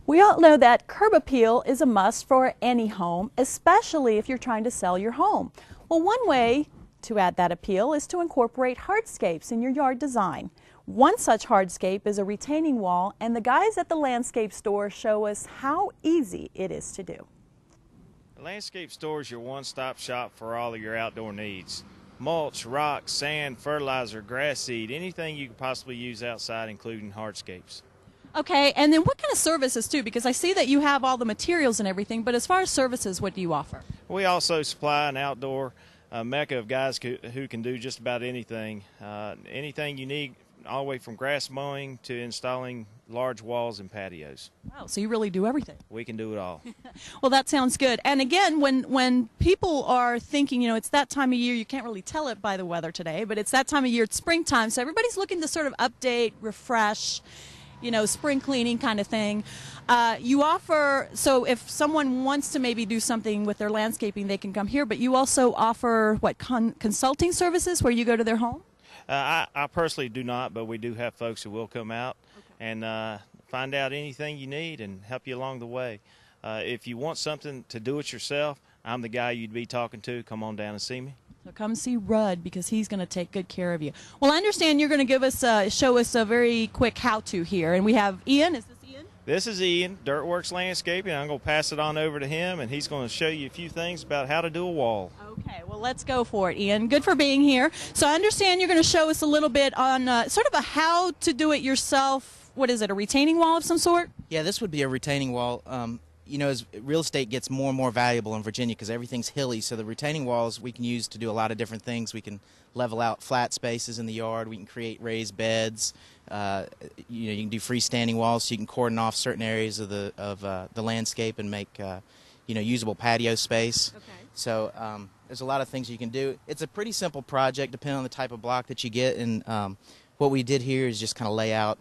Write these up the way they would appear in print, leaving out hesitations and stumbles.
We all know that curb appeal is a must for any home, especially if you're trying to sell your home. Well, one way to add that appeal is to incorporate hardscapes in your yard design. One such hardscape is a retaining wall, and the guys at the landscape store show us how easy it is to do. The landscape store is your one-stop shop for all of your outdoor needs. Mulch, rock, sand, fertilizer, grass seed, anything you could possibly use outside, including hardscapes. Okay, and then what kind of services too? Because I see that you have all the materials and everything, but as far as services, what do you offer? We also supply an outdoor mecca of guys who can do just about anything. Anything you need, all the way from grass mowing to installing large walls and patios. Wow, so you really do everything. We can do it all. Well, that sounds good. And again, when people are thinking, it's that time of year, you can't really tell it by the weather today, but it's that time of year, it's springtime, so everybody's looking to sort of update, refresh, spring cleaning kind of thing. You offer, so if someone wants to maybe do something with their landscaping, they can come here, but you also offer, what, consulting services where you go to their home? I personally do not, but we do have folks who will come out and find out anything you need and help you along the way. If you want something to do it yourself, I'm the guy you'd be talking to. Come on down and see me. So come see Rudd because he's going to take good care of you. Well, I understand you're going to give us, show us a very quick how-to here, and we have Ian. Is this Ian? This is Ian, Dirtworks Landscaping. I'm going to pass it on over to him, and he's going to show you a few things about how to do a wall. Okay, well, let's go for it, Ian. Good for being here. So I understand you're going to show us a little bit on sort of a how-to-do-it-yourself, what is it, a retaining wall of some sort? Yeah, this would be a retaining wall. As real estate gets more and more valuable in Virginia because everything's hilly, so the retaining walls we can use to do a lot of different things. We can level out flat spaces in the yard. We can create raised beds. You can do freestanding walls, so you can cordon off certain areas of the landscape and make usable patio space. Okay. So there's a lot of things you can do. It's a pretty simple project depending on the type of block that you get, and what we did here is just kind of lay out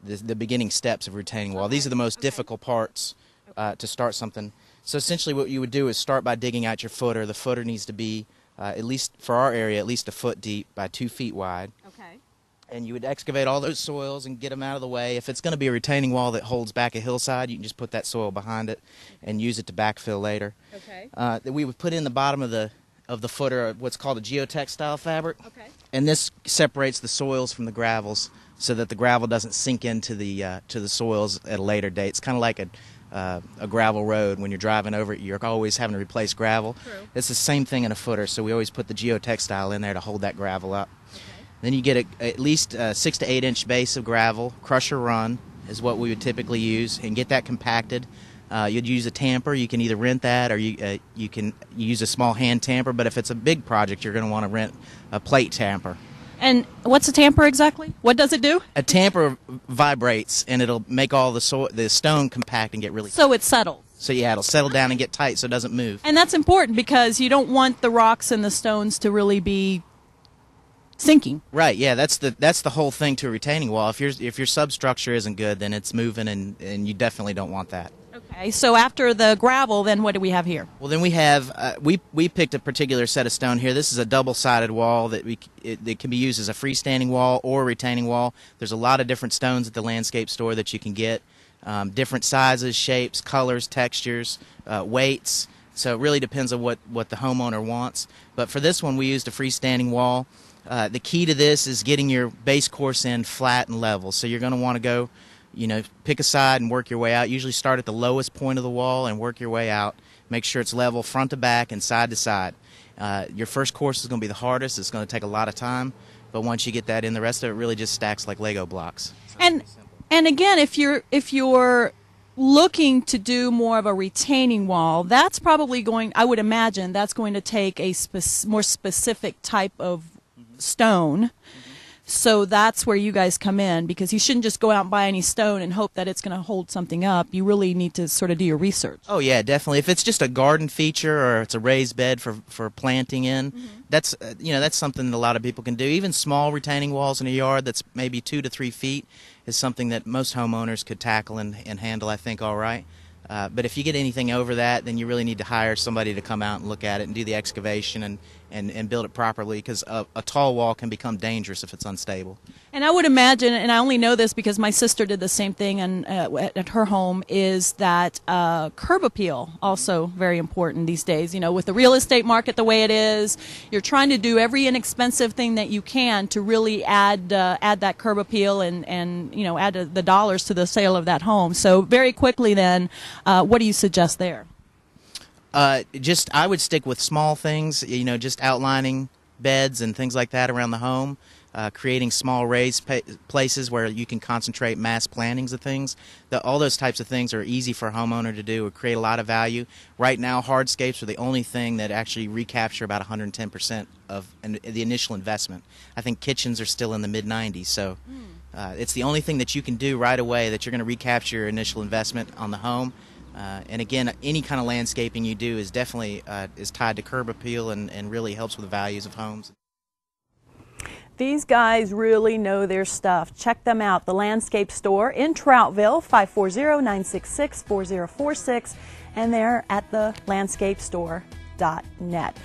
the beginning steps of retaining wall. Okay. These are the most difficult parts to start something. So essentially what you would do is start by digging out your footer. The footer needs to be, at least for our area, at least a foot deep by 2 feet wide. Okay. And you would excavate all those soils and get them out of the way. If it's going to be a retaining wall that holds back a hillside, you can just put that soil behind it and use it to backfill later. Okay. We would put in the bottom of the footer what's called a geotextile fabric. Okay. And this separates the soils from the gravels so that the gravel doesn't sink into the soils at a later date. It's kind of like a gravel road. When you're driving over it, you're always having to replace gravel. True. It's the same thing in a footer, so we always put the geotextile in there to hold that gravel up. Okay. Then you get at least a 6 to 8 inch base of gravel. Crusher run is what we would typically use, and get that compacted. You'd use a tamper. You can either rent that or you can use a small hand tamper, but if it's a big project, you're going to want to rent a plate tamper. And what's a tamper exactly? What does it do? A tamper vibrates, and it'll make all the stone compact and get really. So it settles. So yeah, it'll settle down and get tight, so it doesn't move. And that's important because you don't want the rocks and the stones to really be sinking. Right. Yeah, that's the whole thing to a retaining wall. If your substructure isn't good, then it's moving, and you definitely don't want that. Okay. So after the gravel, then what do we have here? Well, then we have we picked a particular set of stone here. This is a double-sided wall that it can be used as a freestanding wall or a retaining wall. There's a lot of different stones at the landscape store that you can get, different sizes, shapes, colors, textures, weights. So it really depends on what the homeowner wants. But for this one, we used a freestanding wall. The key to this is getting your base course in flat and level. So you're going to want to go, pick a side and work your way out. Usually start at the lowest point of the wall and work your way out. Make sure it's level front to back and side to side. Your first course is going to be the hardest. It's going to take a lot of time. But once you get that in, the rest of it really just stacks like Lego blocks. So and again, if you're looking to do more of a retaining wall, that's probably I would imagine that's going to take a more specific type of stone. So that's where you guys come in, because you shouldn't just go out and buy any stone and hope that it's going to hold something up. You really need to sort of do your research. Oh yeah, definitely. If it's just a garden feature or it's a raised bed for planting in, that's something that a lot of people can do. Even small retaining walls in a yard that's maybe 2 to 3 feet is something that most homeowners could tackle and handle, I think, all right. But if you get anything over that, then you really need to hire somebody to come out and look at it and do the excavation and and build it properly, because a tall wall can become dangerous if it's unstable. And I would imagine, and I only know this because my sister did the same thing and at her home, is that curb appeal also very important these days. You know, with the real estate market the way it is, you're trying to do every inexpensive thing that you can to really add that curb appeal and you know, add the dollars to the sale of that home. So very quickly then, what do you suggest there? I would stick with small things, you know, just outlining beds and things like that around the home, creating small raised places where you can concentrate mass plantings of things. All those types of things are easy for a homeowner to do, would create a lot of value. Right now, hardscapes are the only thing that actually recapture about 110% of the initial investment. I think kitchens are still in the mid-90s, so it's the only thing that you can do right away that you're going to recapture your initial investment on the home. And again, any kind of landscaping you do is definitely is tied to curb appeal and really helps with the values of homes. These guys really know their stuff. Check them out. The Landscape Store in Troutville, 540-966-4046, and they're at thelandscapestore.net.